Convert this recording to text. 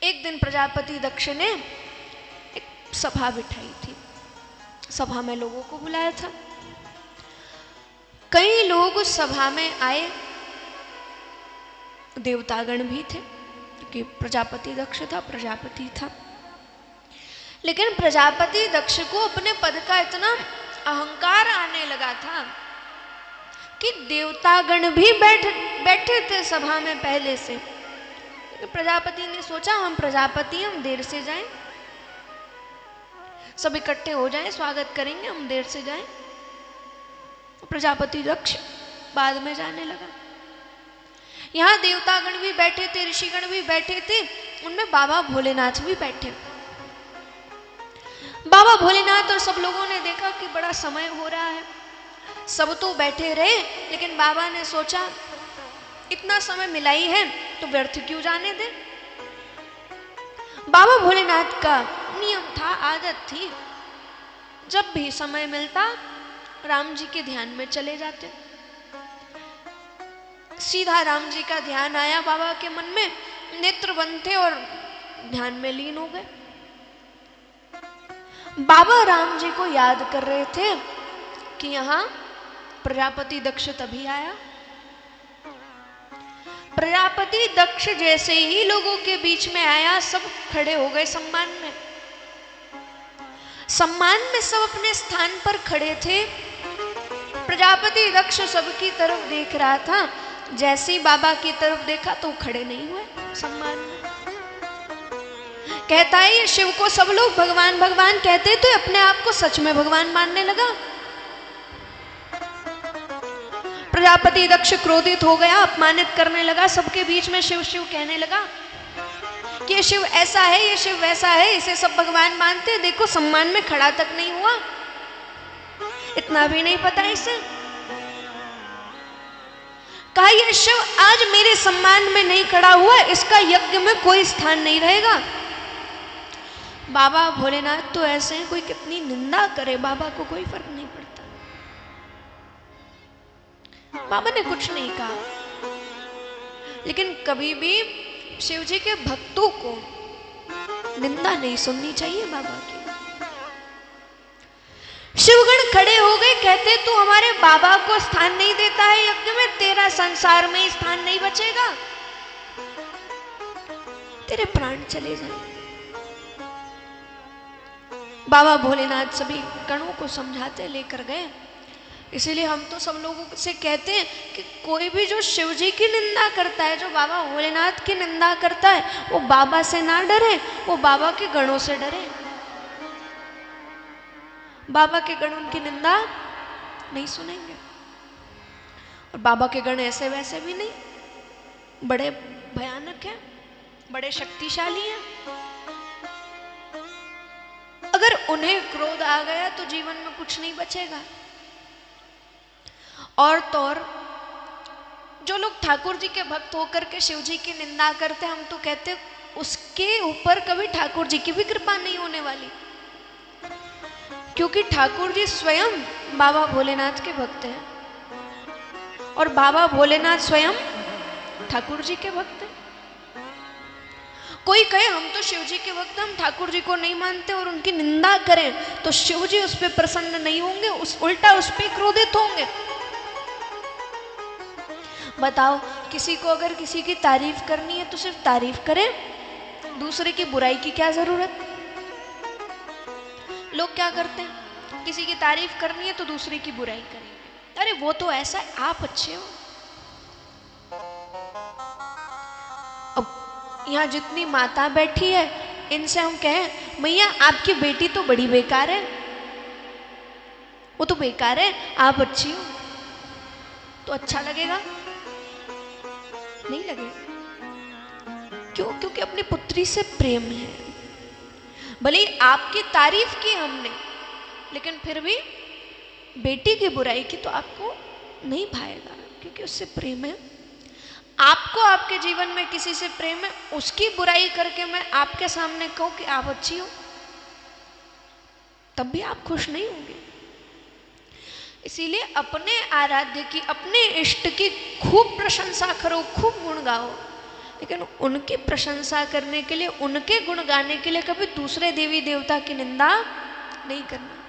एक दिन प्रजापति दक्ष ने एक सभा बिठाई थी। सभा में लोगों को बुलाया था। कई लोग उस सभा में आए, देवतागण भी थे क्योंकि प्रजापति दक्ष था, प्रजापति था। लेकिन प्रजापति दक्ष को अपने पद का इतना अहंकार आने लगा था कि देवतागण भी बैठे थे सभा में पहले से। प्रजापति ने सोचा हम प्रजापति, हम देर से जाएं, सब इकट्ठे हो जाएं, स्वागत करेंगे, हम देर से जाएं। प्रजापति दक्ष बाद में जाने लगा। यहाँ देवतागण भी बैठे थे, ऋषिगण भी बैठे थे, उनमें बाबा भोलेनाथ भी बैठे। बाबा भोलेनाथ और सब लोगों ने देखा कि बड़ा समय हो रहा है, सब तो बैठे रहे, लेकिन बाबा ने सोचा इतना समय मिला ही है तो व्यर्थ क्यों जाने दे। बाबा भोलेनाथ का नियम था, आदत थी, जब भी समय मिलता राम जी के ध्यान में चले जाते। सीधा राम जी का ध्यान आया बाबा के मन में, नेत्र बंद थे और ध्यान में लीन हो गए। बाबा राम जी को याद कर रहे थे कि यहाँ प्रजापति दक्ष तभी आया। प्रजापति दक्ष जैसे ही लोगों के बीच में आया, सब खड़े हो गए सम्मान में। सम्मान में सब अपने स्थान पर खड़े थे। प्रजापति दक्ष सबकी तरफ देख रहा था, जैसे ही बाबा की तरफ देखा तो खड़े नहीं हुए सम्मान में। कहता है ये शिव को सब लोग भगवान भगवान कहते तो अपने आप को सच में भगवान मानने लगा। प्रजापति दक्ष क्रोधित हो गया, अपमानित करने लगा, सबके बीच में शिव शिव कहने लगा कि ये शिव ऐसा है, ये शिव वैसा है, इसे सब भगवान मानते, देखो सम्मान में खड़ा तक नहीं हुआ, इतना भी नहीं पता इसे। कहा ये शिव आज मेरे सम्मान में नहीं खड़ा हुआ, इसका यज्ञ में कोई स्थान नहीं रहेगा। बाबा भोलेनाथ तो ऐसे हैं, कोई कितनी निंदा करे बाबा को कोई फर्क नहीं पड़ता। बाबा ने कुछ नहीं कहा, लेकिन कभी भी शिव जी के भक्तों को निंदा नहीं सुननी चाहिए बाबा की। शिवगण खड़े हो गए, कहते तू हमारे बाबा को स्थान नहीं देता है यज्ञ में, तेरा संसार में स्थान नहीं बचेगा, तेरे प्राण चले जाए। बाबा भोलेनाथ सभी गणों को समझाते लेकर गए। इसीलिए हम तो सब लोगों से कहते हैं कि कोई भी जो शिव जी की निंदा करता है, जो बाबा भोलेनाथ की निंदा करता है, वो बाबा से ना डरे, वो बाबा के गणों से डरे। बाबा के गण उनकी निंदा नहीं सुनेंगे, और बाबा के गण ऐसे वैसे भी नहीं, बड़े भयानक हैं, बड़े शक्तिशाली हैं। अगर उन्हें क्रोध आ गया तो जीवन में कुछ नहीं बचेगा। और तो और जो लोग ठाकुर जी के भक्त होकर के शिव जी की निंदा करते, हम तो कहते उसके ऊपर कभी ठाकुर जी की भी कृपा नहीं होने वाली, क्योंकि ठाकुर जी स्वयं बाबा भोलेनाथ के भक्त हैं और बाबा भोलेनाथ स्वयं ठाकुर जी के भक्त हैं। कोई कहे हम तो शिव जी के भक्त, हम ठाकुर जी को नहीं मानते, और उनकी निंदा करें तो शिव जी उस पर प्रसन्न नहीं होंगे, उल्टा उस पर क्रोधित होंगे। बताओ, किसी को अगर किसी की तारीफ करनी है तो सिर्फ तारीफ करें, दूसरे की बुराई की क्या जरूरत। लोग क्या करते हैं, किसी की तारीफ करनी है तो दूसरे की बुराई करेंगे, अरे वो तो ऐसा है, आप अच्छे हो। अब यहाँ जितनी माता बैठी है, इनसे हम कहें मैया आपकी बेटी तो बड़ी बेकार है, वो तो बेकार है, आप अच्छी हो, तो अच्छा लगेगा? नहीं लगेगा। क्यों? क्योंकि अपनी पुत्री से प्रेम है। भले ही आपकी तारीफ की हमने, लेकिन फिर भी बेटी की बुराई की तो आपको नहीं भाएगा, क्योंकि उससे प्रेम है। आपको आपके जीवन में किसी से प्रेम है, उसकी बुराई करके मैं आपके सामने कहूं कि आप अच्छी हो, तब भी आप खुश नहीं होंगे। इसीलिए अपने आराध्य की, अपने इष्ट की खूब प्रशंसा करो, खूब गुण गाओ, लेकिन उनकी प्रशंसा करने के लिए, उनके गुण गाने के लिए कभी दूसरे देवी देवता की निंदा नहीं करना।